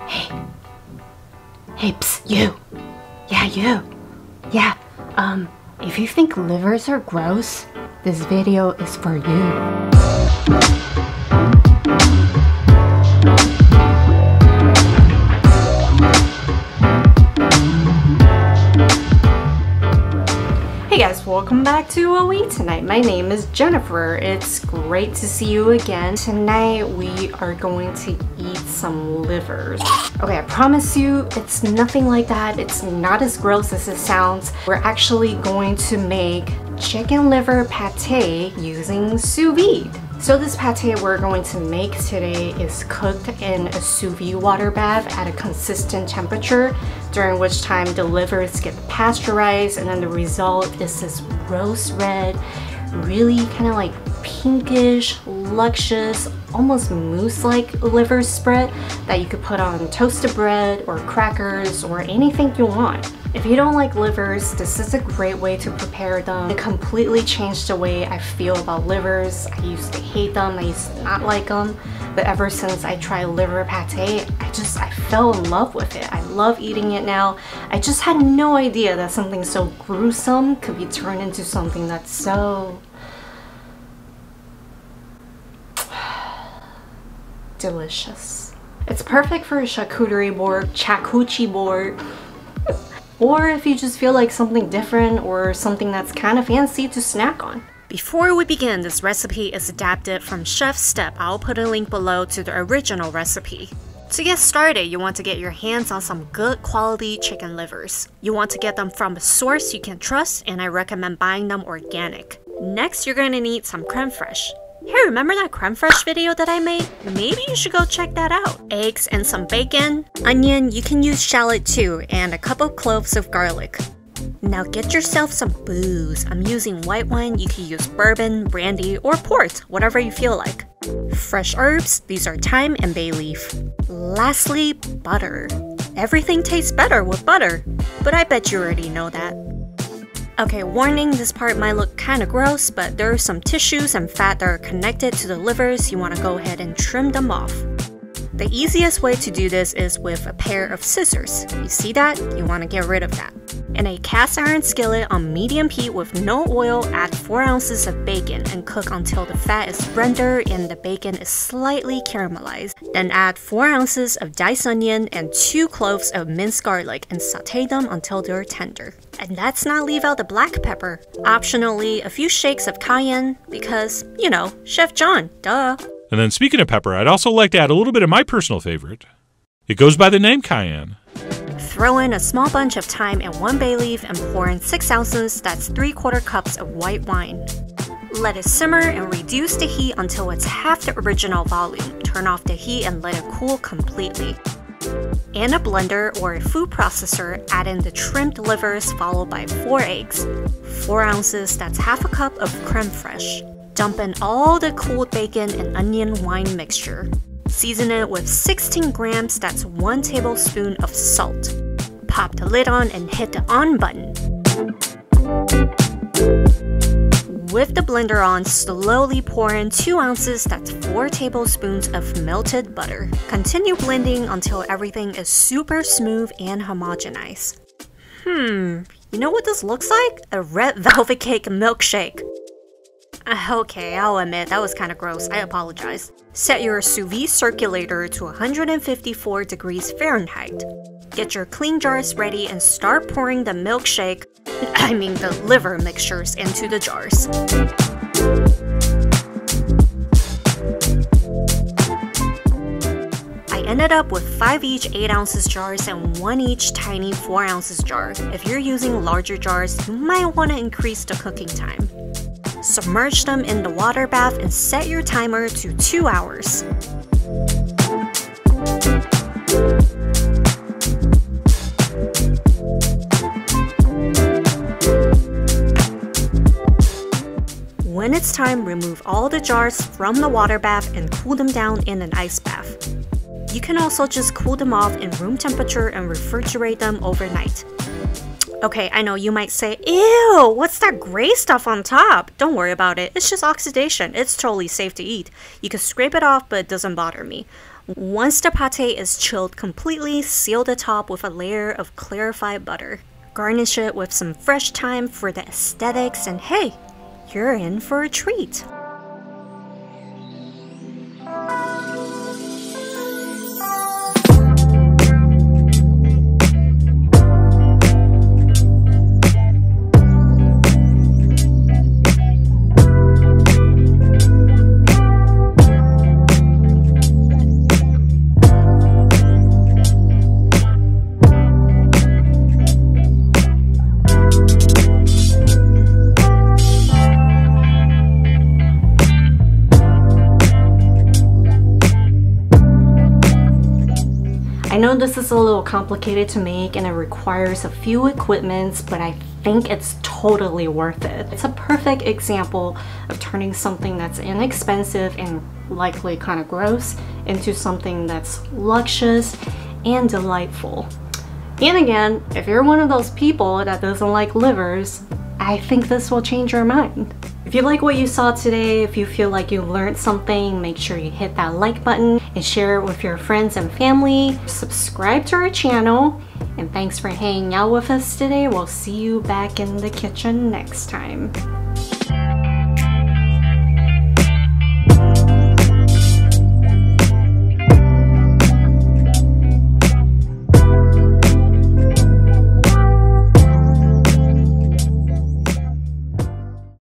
Hey. Hey, psst, you. Yeah, you. Yeah, if you think livers are gross, this video is for you. Hey guys, welcome back to What We Eat Tonight. My name is Jennifer. It's great to see you again. Tonight we are going to eat some livers. Okay, I promise you it's nothing like that. It's not as gross as it sounds. We're actually going to make chicken liver pate using sous vide. So this pate we're going to make today is cooked in a sous vide water bath at a consistent temperature, during which time the livers get pasteurized, and then the result is this rose red, really kind of like pinkish, luscious, almost mousse-like liver spread that you could put on toasted bread or crackers or anything you want. If you don't like livers, this is a great way to prepare them. It completely changed the way I feel about livers. I used to hate them, I used to not like them, but ever since I tried liver pate, I fell in love with it. I love eating it now. I just had no idea that something so gruesome could be turned into something that's so delicious. It's perfect for a charcuterie board, or if you just feel like something different or something that's kind of fancy to snack on. Before we begin, this recipe is adapted from Chef's Step. I'll put a link below to the original recipe. To get started, you want to get your hands on some good quality chicken livers. You want to get them from a source you can trust, and I recommend buying them organic. Next, you're going to need some creme fraiche. Hey, remember that creme fraiche video that I made? Maybe you should go check that out. Eggs and some bacon, onion, you can use shallot too, and a couple cloves of garlic. Now get yourself some booze. I'm using white wine, you can use bourbon, brandy, or port, whatever you feel like. Fresh herbs, these are thyme and bay leaf. Lastly, butter. Everything tastes better with butter, but I bet you already know that. Okay, warning, this part might look kinda gross, but there are some tissues and fat that are connected to the livers. You wanna go ahead and trim them off. The easiest way to do this is with a pair of scissors. You see that? You wanna get rid of that. In a cast iron skillet on medium heat with no oil, add 4 ounces of bacon and cook until the fat is rendered and the bacon is slightly caramelized. Then add 4 ounces of diced onion and 2 cloves of minced garlic and saute them until they're tender. And let's not leave out the black pepper. Optionally, a few shakes of cayenne because, you know, Chef John, duh. And then speaking of pepper, I'd also like to add a little bit of my personal favorite. It goes by the name cayenne. Throw in a small bunch of thyme and 1 bay leaf and pour in 6 ounces, that's 3/4 cups of white wine. Let it simmer and reduce the heat until it's half the original volume. Turn off the heat and let it cool completely. In a blender or a food processor, add in the trimmed livers followed by 4 eggs. 4 ounces, that's half a cup of creme fraiche. Dump in all the cooled bacon and onion wine mixture. Season it with 16 grams, that's 1 tablespoon of salt. Pop the lid on and hit the on button. With the blender on, slowly pour in 2 ounces, that's 4 tablespoons of melted butter. Continue blending until everything is super smooth and homogenized. You know what this looks like? A red velvet cake milkshake. Okay, I'll admit, that was kinda gross, I apologize. Set your sous vide circulator to 154 degrees Fahrenheit. Get your clean jars ready and start pouring the the liver mixtures into the jars. I ended up with 5 each 8 ounces jars and 1 each tiny 4 ounces jar. If you're using larger jars, you might want to increase the cooking time. Submerge them in the water bath and set your timer to 2 hours. When it's time, remove all the jars from the water bath and cool them down in an ice bath. You can also just cool them off in room temperature and refrigerate them overnight. Okay, I know you might say, ew, what's that gray stuff on top? Don't worry about it, it's just oxidation. It's totally safe to eat. You can scrape it off, but it doesn't bother me. Once the pate is chilled completely, seal the top with a layer of clarified butter. Garnish it with some fresh thyme for the aesthetics, and hey, you're in for a treat. I know this is a little complicated to make and it requires a few equipments, but I think it's totally worth it. It's a perfect example of turning something that's inexpensive and likely kind of gross into something that's luxurious and delightful. And again, if you're one of those people that doesn't like livers, I think this will change your mind. If you like what you saw today, if you feel like you learned something, make sure you hit that like button and share it with your friends and family. Subscribe to our channel, and thanks for hanging out with us today. We'll see you back in the kitchen next time.